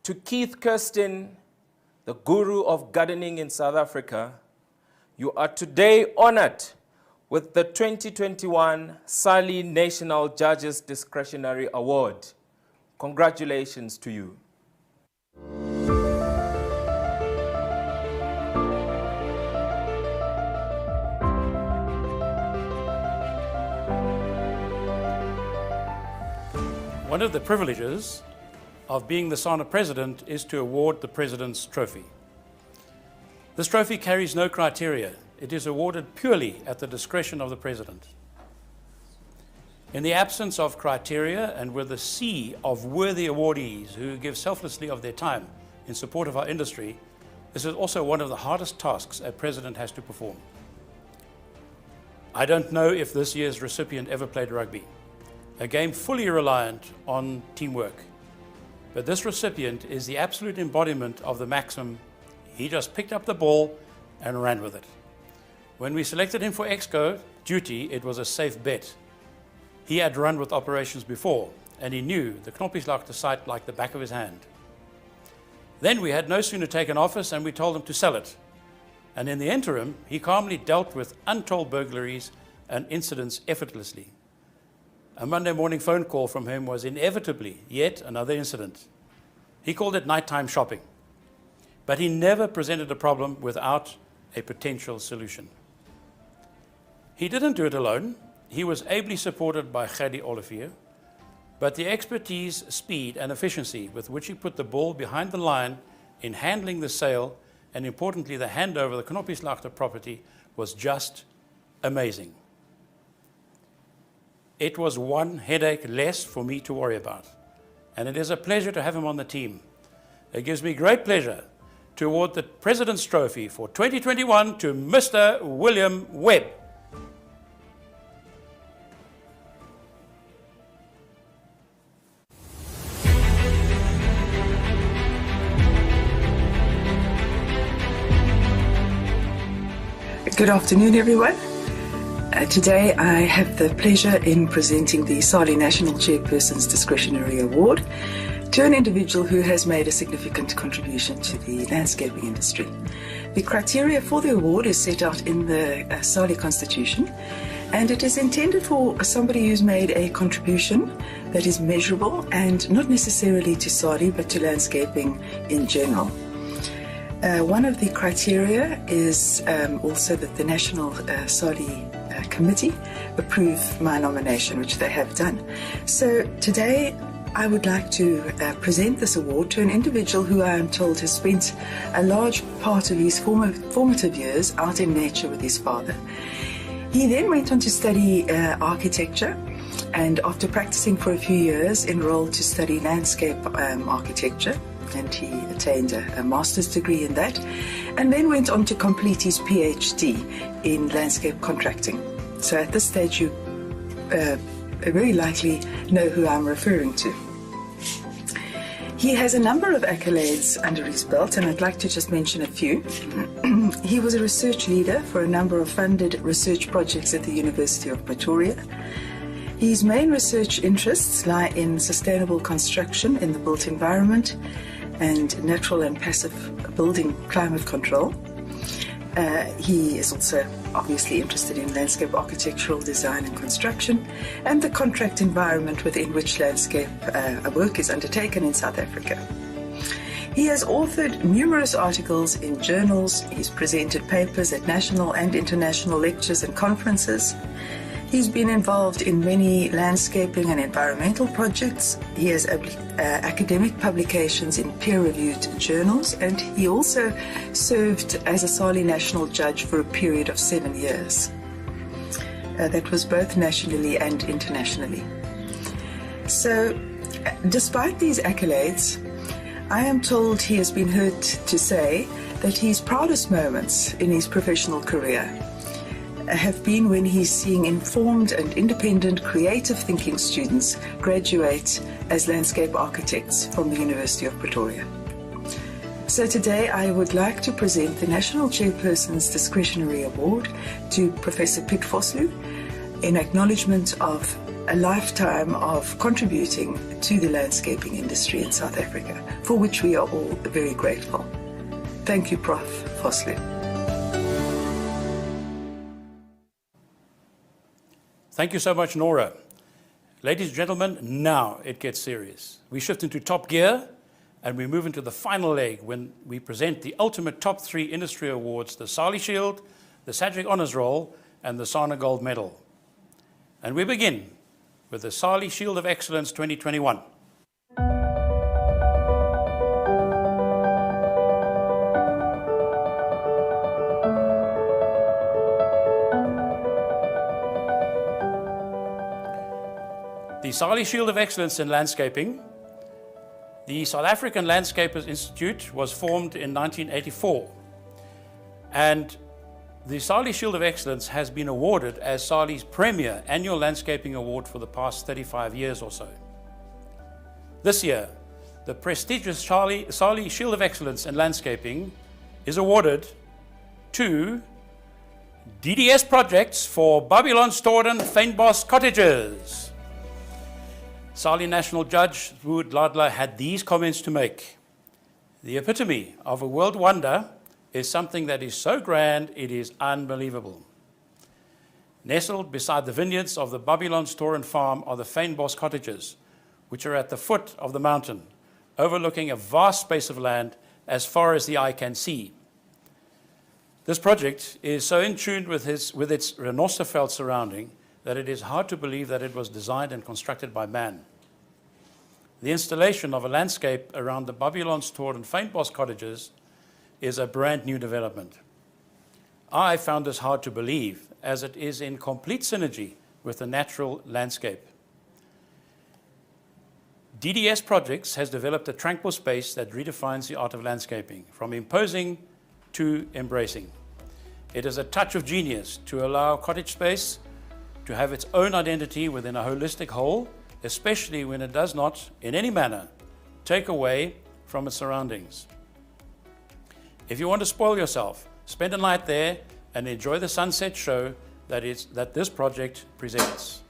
To Keith Kirsten, the guru of gardening in South Africa, you are today honored with the 2021 SALI National Judges Discretionary Award. Congratulations to you. One of the privileges of being the SANA president is to award the President's Trophy. This trophy carries no criteria. It is awarded purely at the discretion of the President. In the absence of criteria and with a sea of worthy awardees who give selflessly of their time in support of our industry, this is also one of the hardest tasks a president has to perform. I don't know if this year's recipient ever played rugby, a game fully reliant on teamwork. But this recipient is the absolute embodiment of the maxim, he just picked up the ball and ran with it. When we selected him for Exco duty, it was a safe bet. He had run with operations before, and he knew the Knoppiesloch site like the back of his hand. Then we had no sooner taken office and we told him to sell it. And in the interim, he calmly dealt with untold burglaries and incidents effortlessly. A Monday morning phone call from him was inevitably yet another incident. He called it nighttime shopping, but he never presented a problem without a potential solution. He didn't do it alone. He was ably supported by Gerrie Olivier, but the expertise, speed and efficiency with which he put the ball behind the line in handling the sale and importantly the handover of the Knoppieslagte property was just amazing. It was one headache less for me to worry about, and it is a pleasure to have him on the team. It gives me great pleasure to award the President's Trophy for 2021 to Mr. William Webb. Good afternoon, everyone. Today I have the pleasure in presenting the SALI National Chairperson's Discretionary Award to an individual who has made a significant contribution to the landscaping industry. The criteria for the award is set out in the SALI Constitution, and it is intended for somebody who's made a contribution that is measurable and not necessarily to SALI but to landscaping in general. One of the criteria is also that the National SALI Committee approve my nomination, which they have done. So today I would like to present this award to an individual who I am told has spent a large part of his formative years out in nature with his father. He then went on to study architecture, and after practicing for a few years enrolled to study landscape architecture, and he attained a master's degree in that, and then went on to complete his PhD in landscape contracting. So at this stage you very likely know who I'm referring to. He has a number of accolades under his belt, and I'd like to just mention a few. He was a research leader for a number of funded research projects at the University of Pretoria. His main research interests lie in sustainable construction in the built environment and natural and passive building climate control. He is also obviously interested in landscape architectural design and construction and the contract environment within which landscape work is undertaken in South Africa. He has authored numerous articles in journals. He's presented papers at national and international lectures and conferences. He's been involved in many landscaping and environmental projects. He has academic publications in peer-reviewed journals, and he also served as a SALI national judge for a period of 7 years. That was both nationally and internationally. So, despite these accolades, I am told he has been heard to say that his proudest moments in his professional career have been when he's seeing informed and independent creative thinking students graduate as landscape architects from the University of Pretoria. So today I would like to present the National Chairperson's Discretionary Award to Professor Piet Vosloo in acknowledgement of a lifetime of contributing to the landscaping industry in South Africa, for which we are all very grateful. Thank you, Prof. Vosloo. Thank you so much, Nora. Ladies and gentlemen, now it gets serious. We shift into top gear and we move into the final leg when we present the ultimate top 3 industry awards, the SALI Shield, the SAGIC Honours Roll, and the SANA Gold Medal. And we begin with the SALI Shield of Excellence 2021. The SALI Shield of Excellence in Landscaping. The South African Landscapers Institute was formed in 1984, and the SALI Shield of Excellence has been awarded as SALI's premier annual landscaping award for the past 35 years or so. This year, the prestigious SALI Shield of Excellence in Landscaping is awarded to DDS projects for Babylon Storden Fynbos Cottages. SALI National Judge Dladla had these comments to make. The epitome of a world wonder is something that is so grand it is unbelievable. Nestled beside the vineyards of the Babylonstoren farm are the Fynbos cottages, which are at the foot of the mountain, overlooking a vast space of land as far as the eye can see. This project is so in tune with its Renosterveld surrounding that it is hard to believe that it was designed and constructed by man. The installation of a landscape around the Babylonstoren Fynbos cottages is a brand new development. I found this hard to believe, as it is in complete synergy with the natural landscape. DDS Projects has developed a tranquil space that redefines the art of landscaping, from imposing to embracing. It is a touch of genius to allow cottage space to have its own identity within a holistic whole, especially when it does not, in any manner, take away from its surroundings. If you want to spoil yourself, spend a night there and enjoy the sunset show that this project presents.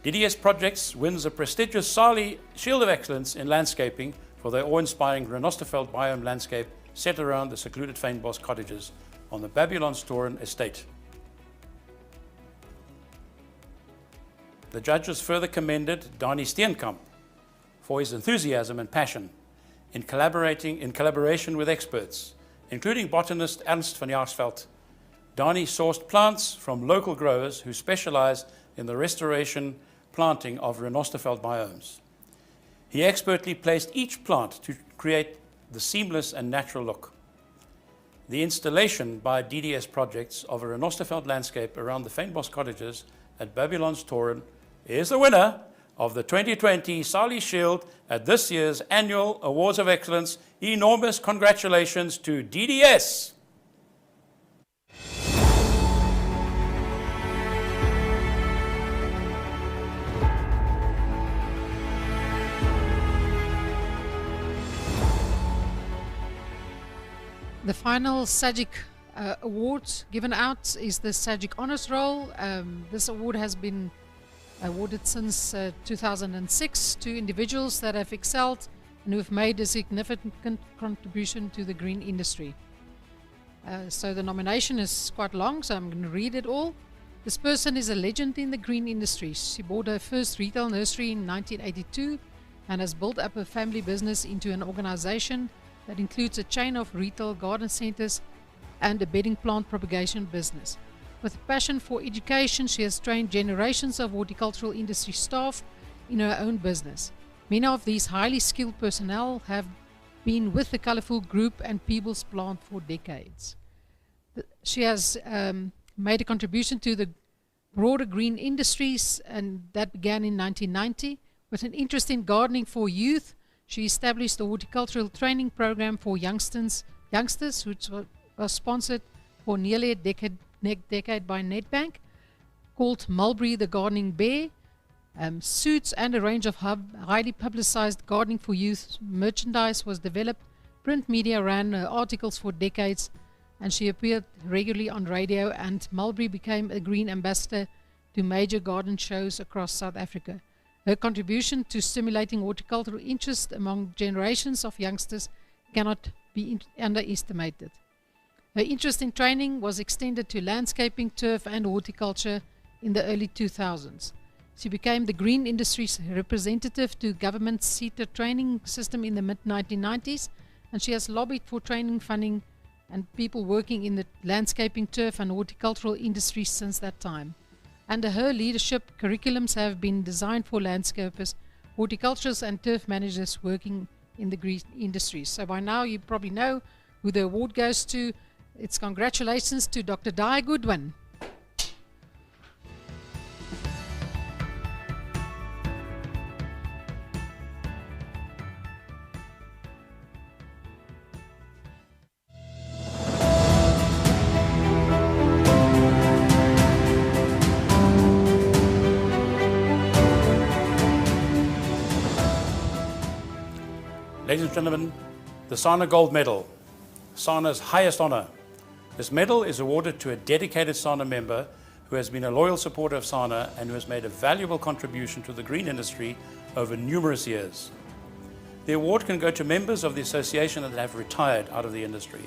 DDS Projects wins a prestigious SALI Shield of Excellence in landscaping for their awe-inspiring Renosterveld biome landscape set around the secluded Fynbos cottages on the Babylonstoren estate. The judges further commended Dani Steenkamp for his enthusiasm and passion in collaboration with experts, including botanist Ernst van Jaarsveld. Dani sourced plants from local growers who specialize in the restoration planting of Renosterveld biomes. He expertly placed each plant to create the seamless and natural look. The installation by DDS Projects of a Renosterveld landscape around the Fynbos cottages at Babylonstoren is the winner of the 2020 SALI Shield at this year's annual Awards of Excellence. Enormous congratulations to DDS. The final SAGIC award given out is the SAGIC Honours Roll. This award has been awarded since 2006 to individuals that have excelled and who have made a significant contribution to the green industry. So the nomination is quite long, so I'm going to read it all. This person is a legend in the green industry. She bought her first retail nursery in 1982 and has built up her family business into an organization that includes a chain of retail garden centers and a bedding plant propagation business. With a passion for education, she has trained generations of horticultural industry staff in her own business. Many of these highly skilled personnel have been with the Colourful Group and Peebles Plant for decades. She has made a contribution to the broader green industries, and that began in 1990. With an interest in gardening for youth, she established a horticultural training program for youngsters, which was sponsored for nearly a decade by Nedbank, called Mulberry the Gardening Bear. Suits and a range of highly publicized gardening for youth merchandise was developed. Print media ran her articles for decades, and she appeared regularly on radio, and Mulberry became a green ambassador to major garden shows across South Africa. Her contribution to stimulating horticultural interest among generations of youngsters cannot be underestimated. Her interest in training was extended to landscaping, turf and horticulture in the early 2000s. She became the green industry's representative to government's CETA training system in the mid-1990s, and she has lobbied for training funding and people working in the landscaping, turf and horticultural industries since that time. Under her leadership, curriculums have been designed for landscapers, horticulturists and turf managers working in the green industries. So by now you probably know who the award goes to. It's congratulations to Dr. Di Goodwin. Ladies and gentlemen, the SANA Gold Medal, SANA's highest honor. This medal is awarded to a dedicated SANA member who has been a loyal supporter of SANA and who has made a valuable contribution to the green industry over numerous years. The award can go to members of the association that have retired out of the industry.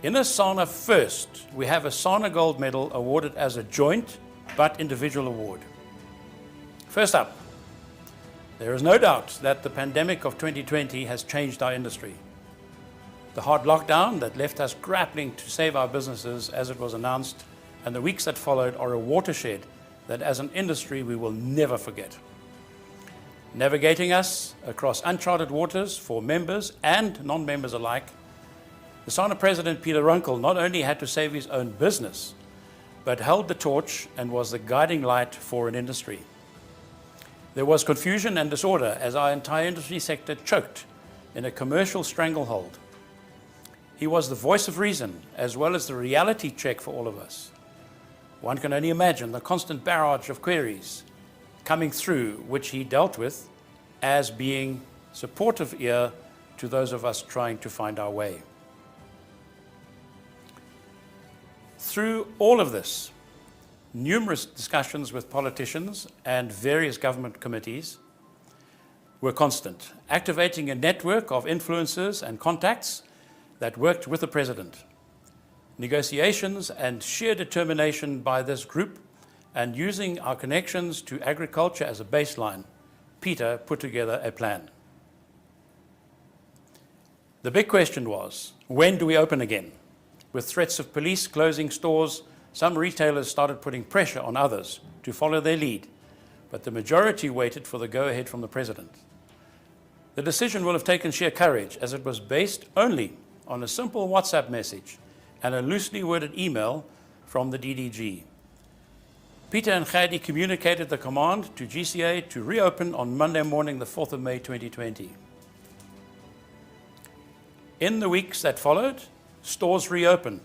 In a SANA first, we have a SANA Gold Medal awarded as a joint but individual award. First up, there is no doubt that the pandemic of 2020 has changed our industry. The hard lockdown that left us grappling to save our businesses as it was announced, and the weeks that followed are a watershed that as an industry we will never forget. Navigating us across uncharted waters for members and non-members alike, the SANA president Peter Runkle not only had to save his own business, but held the torch and was the guiding light for an industry. There was confusion and disorder as our entire industry sector choked in a commercial stranglehold. He was the voice of reason as well as the reality check for all of us. One can only imagine the constant barrage of queries coming through which he dealt with as being supportive ear to those of us trying to find our way. Through all of this, numerous discussions with politicians and various government committees were constant, activating a network of influencers and contacts that worked with the president. Negotiations and sheer determination by this group, and using our connections to agriculture as a baseline, Peter put together a plan. The big question was, when do we open again? With threats of police closing stores, some retailers started putting pressure on others to follow their lead, but the majority waited for the go-ahead from the president. The decision will have taken sheer courage, as it was based only on a simple WhatsApp message and a loosely worded email from the DDG. Peter and Gadi communicated the command to GCA to reopen on Monday morning, the 4th of May 2020. In the weeks that followed, stores reopened.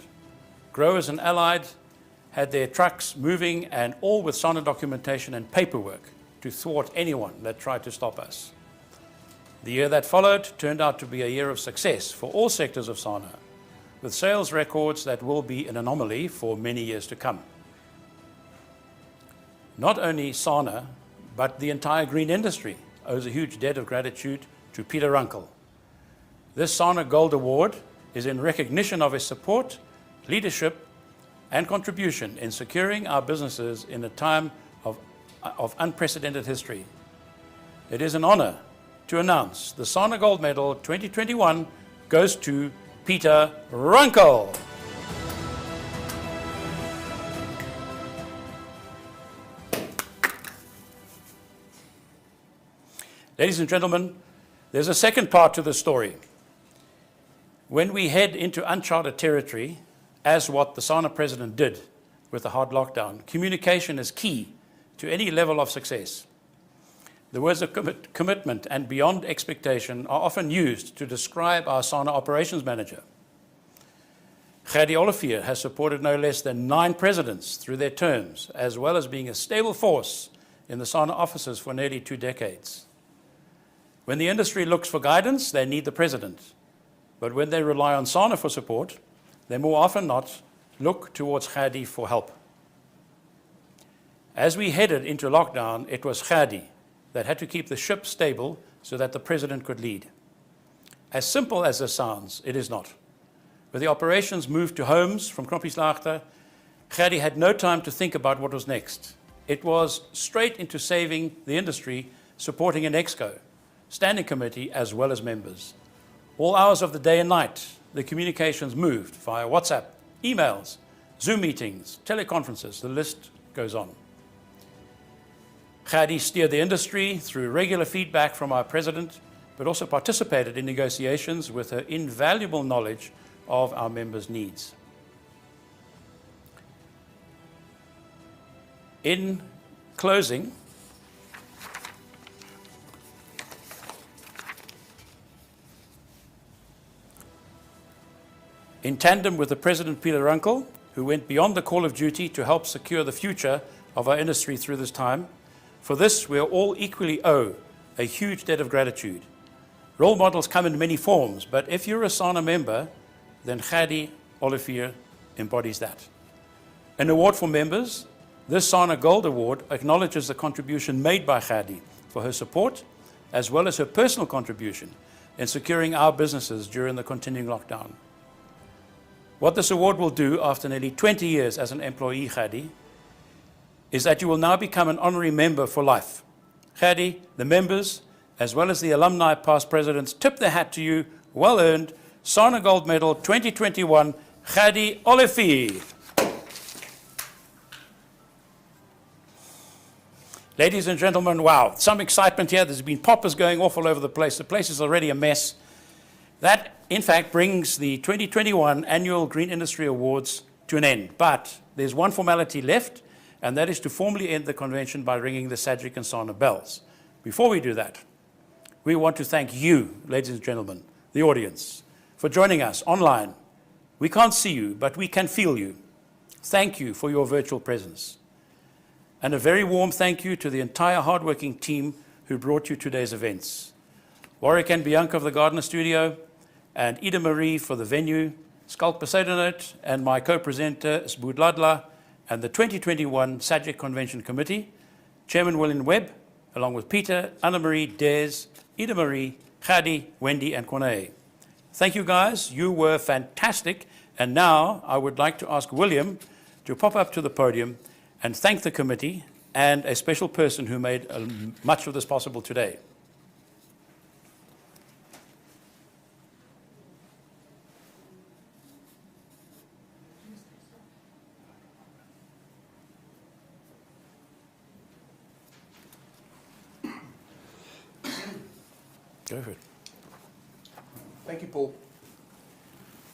Growers and Allied had their trucks moving, and all with SANA documentation and paperwork to thwart anyone that tried to stop us. The year that followed turned out to be a year of success for all sectors of SANA, with sales records that will be an anomaly for many years to come. Not only SANA, but the entire green industry owes a huge debt of gratitude to Peter Runkle. This SANA Gold Award is in recognition of his support, leadership, and contribution in securing our businesses in a time of unprecedented history. It is an honor to announce the SANA Gold Medal 2021 goes to Peter Runkle. Ladies and gentlemen, there's a second part to the story. When we head into uncharted territory, as what the SANA president did with the hard lockdown, communication is key to any level of success. The words of commitment and beyond expectation are often used to describe our SANA operations manager. Gadi Olivier has supported no less than 9 presidents through their terms, as well as being a stable force in the SANA offices for nearly 2 decades. When the industry looks for guidance, they need the president. But when they rely on SANA for support, they more often not look towards Gadi for help. As we headed into lockdown, it was Gadi that had to keep the ship stable so that the president could lead. As simple as this sounds, it is not. With the operations moved to homes from Knoppieslargte, Gadi had no time to think about what was next. It was straight into saving the industry, supporting an exco, standing committee, as well as members. All hours of the day and night, the communications moved via WhatsApp, emails, Zoom meetings, teleconferences, the list goes on. Gadi steered the industry through regular feedback from our president, but also participated in negotiations with her invaluable knowledge of our members' needs. In closing, in tandem with the President Peter Runkle, who went beyond the call of duty to help secure the future of our industry through this time, for this we all equally owe a huge debt of gratitude. Role models come in many forms, but if you're a SANA member, then Gadi Olivier embodies that. An award for members, this SANA Gold Award acknowledges the contribution made by Gadi for her support, as well as her personal contribution in securing our businesses during the continuing lockdown. What this award will do after nearly 20 years as an employee, Khadi, is that you will now become an honorary member for life. Khadi, the members, as well as the alumni past presidents, tip their hat to you. Well earned. SANA Gold Medal 2021, Khadi Olifi. Ladies and gentlemen, wow, some excitement here. There's been poppers going off all over the place. The place is already a mess. That, in fact, brings the 2021 Annual Green Industry Awards to an end. But there's one formality left, and that is to formally end the convention by ringing the SAGIC and SANA bells. Before we do that, we want to thank you, ladies and gentlemen, the audience, for joining us online. We can't see you, but we can feel you. Thank you for your virtual presence. And a very warm thank you to the entire hardworking team who brought you today's events. Warwick and Bianca of the Gardner Studio, and Ida Marie for the venue, Schalk Bezuidenhout, and my co-presenter, Dladla, and the 2021 SAGIC Convention Committee, Chairman William Webb, along with Peter, Anna-Marie, Des, Ida Marie, Khadi, Wendy, and Corneille. Thank you guys, you were fantastic. And now I would like to ask William to pop up to the podium and thank the committee and a special person who made much of this possible today. Go for it. Thank you, Paul.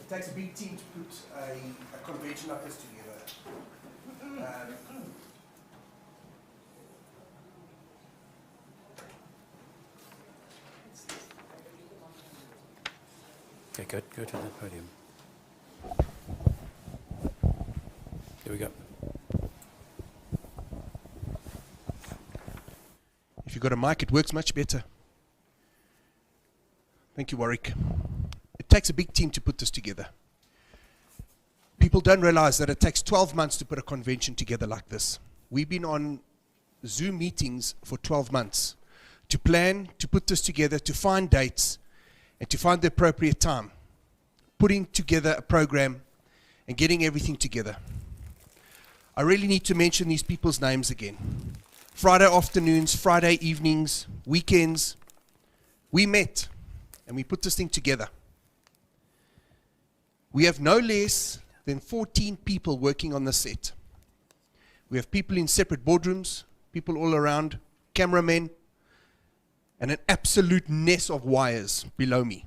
It takes a big team to put a convention like this together. Okay, go to that podium. Here we go. If you've got a mic, it works much better. Thank you, Warwick. It takes a big team to put this together. People don't realize that it takes 12 months to put a convention together like this. We've been on Zoom meetings for 12 months to plan, to put this together, to find dates, and to find the appropriate time, putting together a program and getting everything together. I really need to mention these people's names again. Friday afternoons, Friday evenings, weekends, we met and we put this thing together. We have no less than 14 people working on the set. We have people in separate boardrooms, people all around, cameramen, and an absolute nest of wires below me.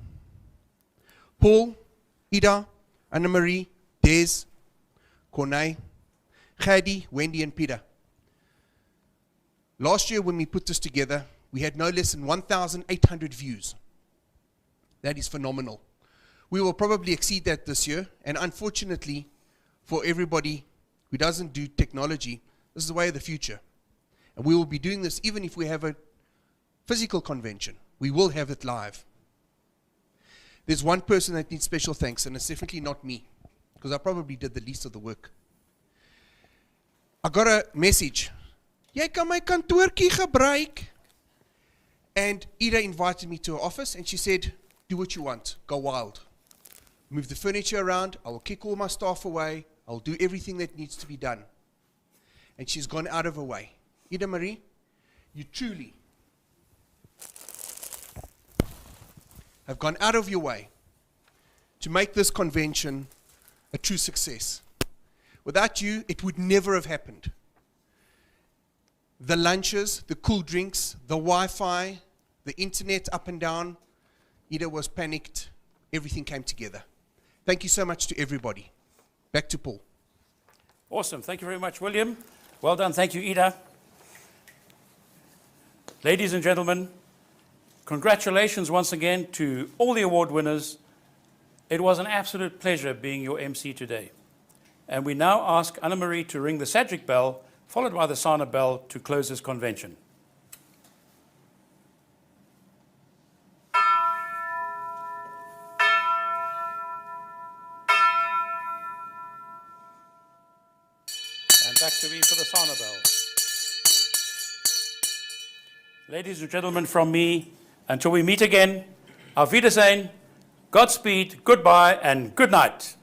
Paul, Ida, Anna-Marie, Des, Corneille, Khadi, Wendy, and Peter. Last year when we put this together, we had no less than 1,800 views. That is phenomenal. We will probably exceed that this year, and unfortunately, for everybody who doesn't do technology, this is the way of the future. And we will be doing this even if we have a physical convention. We will have it live. There's one person that needs special thanks, and it's definitely not me, because I probably did the least of the work. I got a message. Jy kan my kantoortjie gebruik. And Ida invited me to her office, and she said, do what you want, go wild. Move the furniture around, I will kick all my staff away, I'll do everything that needs to be done. And she's gone out of her way. Ida Marie, you truly have gone out of your way to make this convention a true success. Without you, it would never have happened. The lunches, the cool drinks, the Wi-Fi, the internet up and down, Ida was panicked. Everything came together. Thank you so much to everybody. Back to Paul. Awesome. Thank you very much, William. Well done. Thank you, Ida. Ladies and gentlemen, congratulations once again to all the award winners. It was an absolute pleasure being your MC today. And we now ask Anna-Marie to ring the SAGIC bell, followed by the SANA bell to close this convention. And back to me for the SANA bell. Ladies and gentlemen, from me, until we meet again, auf Wiedersehen, Godspeed, goodbye, and good night.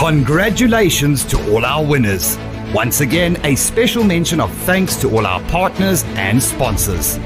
Congratulations to all our winners. Once again, a special mention of thanks to all our partners and sponsors.